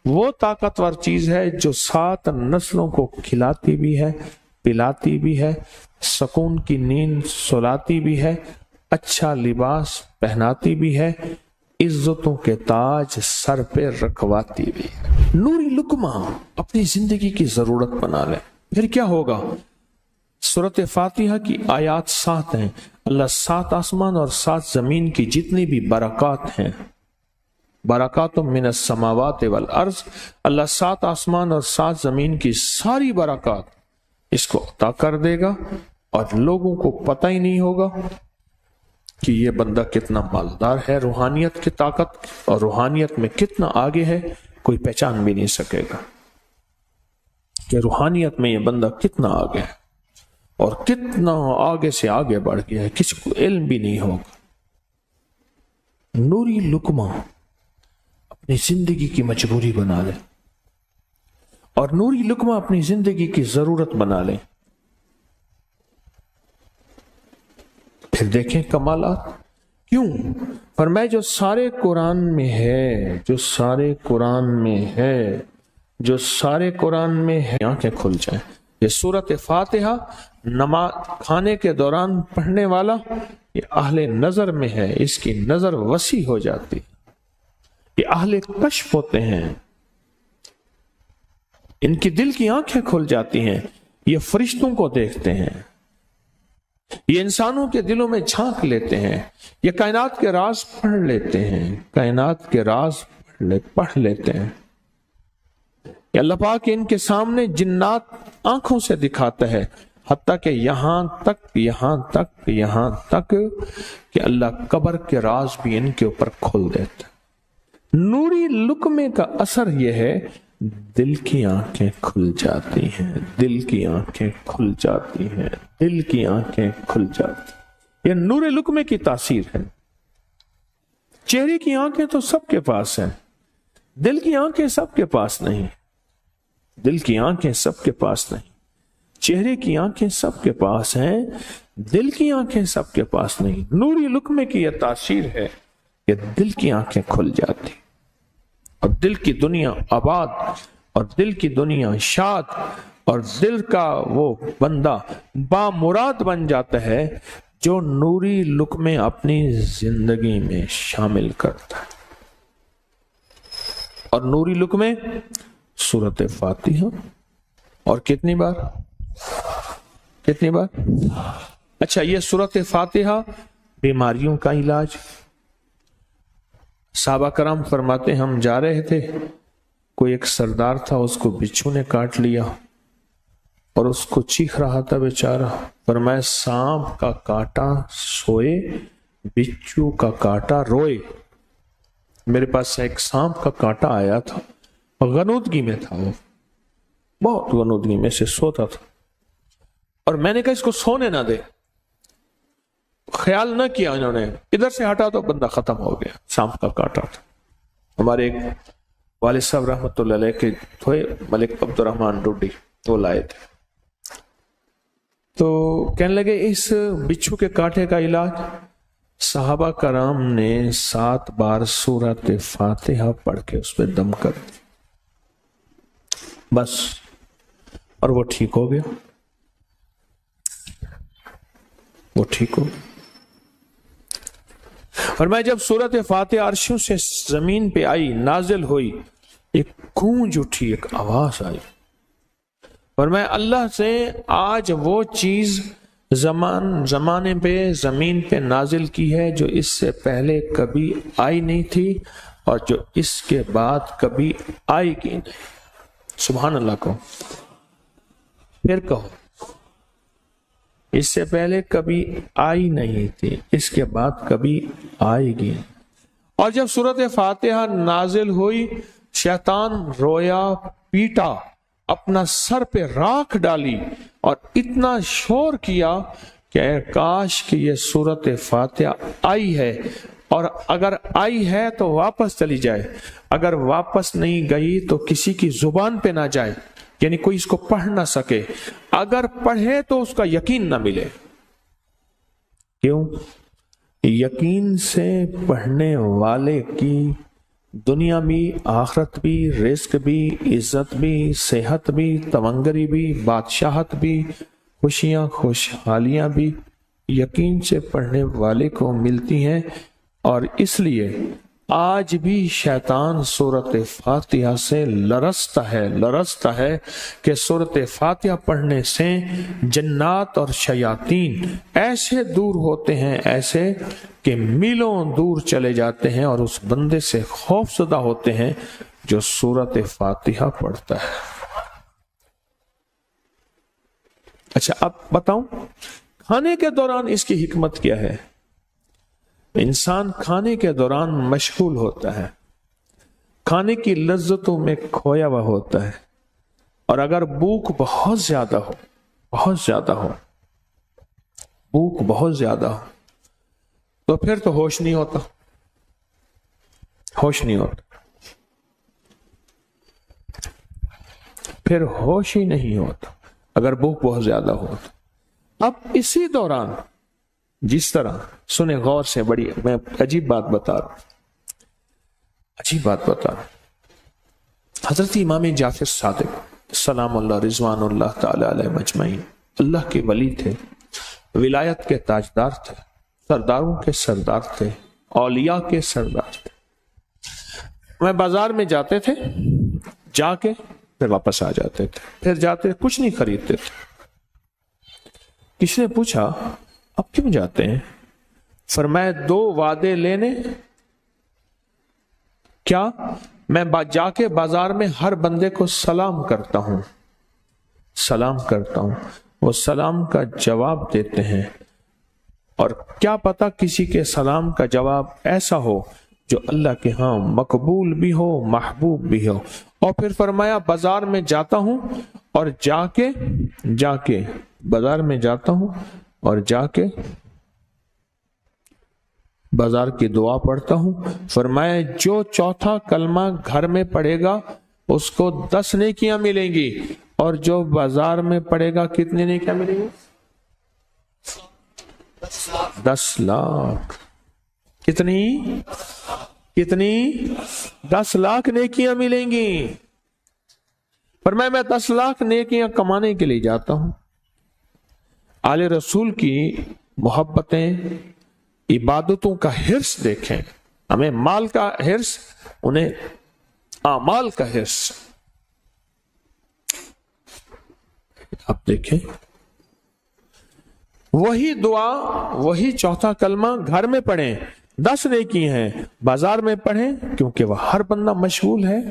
وہ طاقتور چیز ہے جو 7 نسلوں کو کھلاتی بھی ہے، پلاتی بھی ہے، سکون کی نیند سلاتی بھی ہے، اچھا لباس پہناتی بھی ہے، عزتوں کے تاج سر پہ رکھواتی بھی ہے۔ نوری لقمہ اپنی زندگی کی ضرورت بنا لے، پھر کیا ہوگا؟ سورۃ فاتحہ کی آیات 7 ہیں۔ اللہ 7 آسمان اور 7 زمین کی جتنی بھی برکات ہیں، برکات من السماوات والارض، اللہ 7 آسمان اور 7 زمین کی ساری برکات اس کو عطا کر دے گا، اور لوگوں کو پتہ ہی نہیں ہوگا کہ یہ بندہ کتنا مالدار ہے، روحانیت کی طاقت اور روحانیت میں کتنا آگے ہے، کوئی پہچان بھی نہیں سکے گا کہ روحانیت میں یہ بندہ کتنا آگے ہے اور کتنا آگے سے آگے بڑھ گیا ہے، کسی کو علم بھی نہیں ہوگا۔ نوری لقمہ اپنی زندگی کی مجبوری بنا لے، اور نوری لقمہ اپنی زندگی کی ضرورت بنا لے، پھر دیکھیں کمالات۔ کیوں؟ فرمائے جو سارے قرآن میں ہے، جو سارے قرآن میں ہے، جو سارے قرآن میں ہے، آنکھیں کھل جائیں۔ یہ سورۃ فاتحہ نماز کھانے کے دوران پڑھنے والا یہ اہل نظر میں ہے، اس کی نظر وسیع ہو جاتی، یہ اہل کشف ہوتے ہیں، ان کی دل کی آنکھیں کھل جاتی ہیں، یہ فرشتوں کو دیکھتے ہیں، یہ انسانوں کے دلوں میں جھانک لیتے ہیں، یہ کائنات کے راز پڑھ لیتے ہیں، کائنات کے راز پڑھ لیتے ہیں۔ کہ اللہ پاک ان کے سامنے جنات آنکھوں سے دکھاتا ہے، حتیٰ کہ یہاں تک کہ اللہ قبر کے راز بھی ان کے اوپر کھول دیتا ہے۔ نوری لقمے کا اثر یہ ہے، دل کی آنکھیں کھل جاتی ہیں، دل کی آنکھیں کھل جاتی ہیں، دل کی آنکھیں کھل جاتی ہیں۔ یہ نور لقمے کی تاثیر ہے۔ چہرے کی آنکھیں تو سب کے پاس ہیں، دل کی آنکھیں سب کے پاس نہیں، دل کی آنکھیں سب کے پاس نہیں، چہرے کی آنکھیں سب کے پاس ہیں، دل کی آنکھیں سب کے پاس نہیں۔ نوری لقمے کی یہ تاثیر ہے کہ دل کی آنکھیں کھل جاتی اور دل کی دنیا آباد اور دل کی دنیا شاد اور دل کا وہ بندہ بامراد بن جاتا ہے جو نوری لقمے اپنی زندگی میں شامل کرتا ہے۔ اور نوری لقمے سورۃ فاتحہ، اور کتنی بار؟ اچھا، یہ سورۃ فاتحہ بیماریوں کا علاج۔ صحابہ کرام فرماتے ہم جا رہے تھے، کوئی ایک سردار تھا، اس کو بچھو نے کاٹ لیا اور اس کو چیخ رہا تھا بیچارہ۔ فرمایا سانپ کا کاٹا سوئے، بچھو کا کاٹا روئے۔ میرے پاس ایک سانپ کا کاٹا آیا تھا، غنودگی میں تھا، وہ بہت غنودگی میں سے سوتا تھا، اور میں نے کہا اس کو سونے نہ دے، خیال نہ کیا انہوں نے، ادھر سے ہٹا تو بندہ ختم ہو گیا، سانپ کا کاٹا تھا۔ ہمارے ایک والد صاحب رحمۃ اللہ علیہ کے تھے، ملک عبد الرحمن ڈوڈی، وہ لائے تھے، تو کہنے لگے اس بچھو کے کاٹے کا علاج، صحابہ کرام نے 7 بار سورۃ فاتحہ پڑھ کے اس پہ دم کر دی، بس، اور وہ ٹھیک ہو گیا، وہ ٹھیک ہو گیا۔ اور میں جب سورۃ فاتحہ عرشوں سے زمین پہ آئی، نازل ہوئی، ایک گونج اٹھی، ایک آواز آئی، اور میں اللہ سے آج وہ چیز زمانے پہ زمین پہ نازل کی ہے جو اس سے پہلے کبھی آئی نہیں تھی اور جو اس کے بعد کبھی آئے گی نہیں۔ سبحان اللہ کہو، پھر کہو، اس سے پہلے کبھی آئی نہیں تھی، اس کے بعد کبھی آئے گی۔ اور جب سورۃ فاتحہ نازل ہوئی، شیطان رویا، پیٹا، اپنا سر پہ راکھ ڈالی اور اتنا شور کیا کہ اے کاش کہ یہ سورۃ فاتحہ آئی ہے، اور اگر آئی ہے تو واپس چلی جائے، اگر واپس نہیں گئی تو کسی کی زبان پہ نہ جائے، یعنی کوئی اس کو پڑھ نہ سکے، اگر پڑھے تو اس کا یقین نہ ملے۔ کیوں؟ یقین سے پڑھنے والے کی دنیا بھی، آخرت بھی، رزق بھی، عزت بھی، صحت بھی، تونگری بھی، بادشاہت بھی، خوشیاں خوشحالیاں بھی یقین سے پڑھنے والے کو ملتی ہیں۔ اور اس لیے آج بھی شیطان سورۃ فاتحہ سے لرزتا ہے کہ سورۃ فاتحہ پڑھنے سے جنات اور شیاطین ایسے دور ہوتے ہیں، ایسے کہ میلوں دور چلے جاتے ہیں، اور اس بندے سے خوف زدہ ہوتے ہیں جو سورۃ فاتحہ پڑھتا ہے۔ اچھا اب بتاؤں کھانے کے دوران اس کی حکمت کیا ہے؟ انسان کھانے کے دوران مشغول ہوتا ہے، کھانے کی لذتوں میں کھویا ہوا ہوتا ہے، اور اگر بھوک بہت زیادہ ہو، بھوک بہت زیادہ ہو تو پھر تو ہوش نہیں ہوتا، پھر ہوش ہی نہیں ہوتا اگر بھوک بہت زیادہ ہو۔ اب اسی دوران جس طرح سنیں غور سے، بڑی میں عجیب بات بتا رہا ہوں۔ حضرت امام جعفر صادق سلام اللہ رضوان اللہ تعالی علیہ مجمعین اللہ کے ولی تھے، ولایت کے تاجدار تھے، سرداروں کے سردار تھے، اولیاء کے سردار تھے۔ میں بازار میں جاتے تھے، جا کے پھر واپس آ جاتے تھے، پھر جاتے کچھ نہیں خریدتے تھے۔ کسی نے پوچھا اب کیوں جاتے ہیں؟ فرمایا 2 وعدے لینے، کیا میں جا کے بازار میں ہر بندے کو سلام کرتا ہوں، وہ سلام کا جواب دیتے ہیں، اور کیا پتا کسی کے سلام کا جواب ایسا ہو جو اللہ کے ہاں مقبول بھی ہو، محبوب بھی ہو۔ اور پھر فرمایا بازار میں جاتا ہوں اور جا کے بازار میں جاتا ہوں اور جا کے بازار کی دعا پڑھتا ہوں۔ فرمایا جو چوتھا کلمہ گھر میں پڑھے گا اس کو 10 نیکیاں ملیں گی، اور جو بازار میں پڑھے گا کتنی نیکیاں ملیں گی؟ 10 لاکھ۔ کتنی 10 لاکھ نیکیاں ملیں گی۔ فرمایا میں 10 لاکھ نیکیاں کمانے کے لیے جاتا ہوں۔ آل رسول کی محبتیں، عبادتوں کا حرص دیکھیں، ہمیں مال کا حرص، انہیں اعمال کا حرص۔ آپ دیکھیں وہی دعا، وہی چوتھا کلمہ گھر میں پڑھیں 10 نیکی ہیں، بازار میں پڑھیں کیونکہ وہ ہر بندہ مشغول ہے،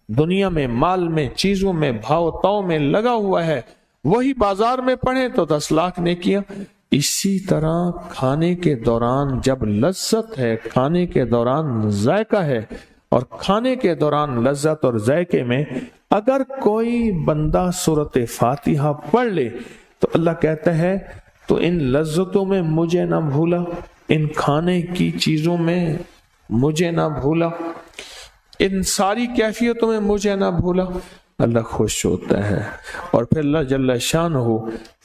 دنیا میں، مال میں، چیزوں میں، بھاؤ تاؤ میں لگا ہوا ہے، وہی بازار میں پڑھیں تو 10 لاکھ نیکیاں۔ اسی طرح کھانے کے دوران جب لذت ہے، کھانے کے دوران ذائقہ ہے، اور کھانے کے دوران لذت اور ذائقے میں اگر کوئی بندہ سورۃ فاتحہ پڑھ لے تو اللہ کہتا ہے تو ان لذتوں میں مجھے نہ بھولا، ان کھانے کی چیزوں میں مجھے نہ بھولا، ان ساری کیفیتوں میں مجھے نہ بھولا۔ اللہ خوش ہوتا ہے، اور پھر اللہ جل شانہ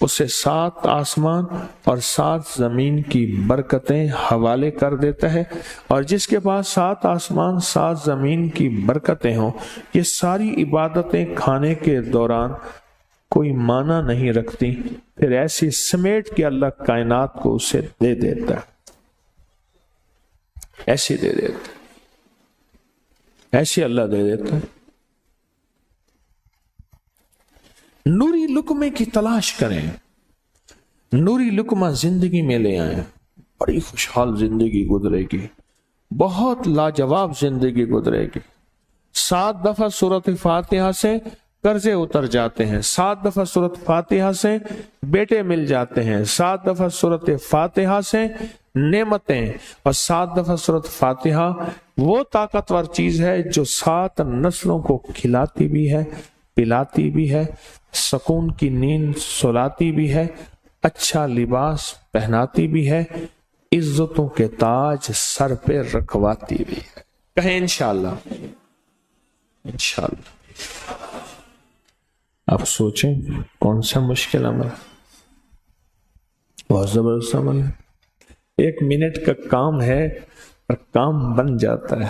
اسے 7 آسمان اور 7 زمین کی برکتیں حوالے کر دیتا ہے، اور جس کے پاس 7 آسمان 7 زمین کی برکتیں ہوں، یہ ساری عبادتیں کھانے کے دوران کوئی معنی نہیں رکھتی، پھر ایسی سمیٹ کے اللہ کائنات کو اسے دے دیتا ہے، ایسی دے دیتا ہے، ایسی اللہ دے دیتا ہے۔ نوری لقمے کی تلاش کریں، نوری لقمہ زندگی میں لے آئیں، بڑی خوشحال زندگی گزرے گی، بہت لاجواب زندگی گزرے گی۔ 7 دفعہ سورۃ فاتحہ سے قرضے اتر جاتے ہیں، 7 دفعہ سورۃ فاتحہ سے بیٹے مل جاتے ہیں، 7 دفعہ سورۃ فاتحہ سے نعمتیں، اور 7 دفعہ سورۃ فاتحہ وہ طاقتور چیز ہے جو 7 نسلوں کو کھلاتی بھی ہے، پلاتی بھی ہے، سکون کی نیند سلاتی بھی ہے، اچھا لباس پہناتی بھی ہے، عزتوں کے تاج سر پہ رکھواتی بھی ہے۔ کہیں انشاءاللہ، انشاءاللہ۔ آپ سوچیں کون سا مشکل عمل، بہت زبردست عمل ہے، 1 منٹ کا کام ہے اور کام بن جاتا ہے۔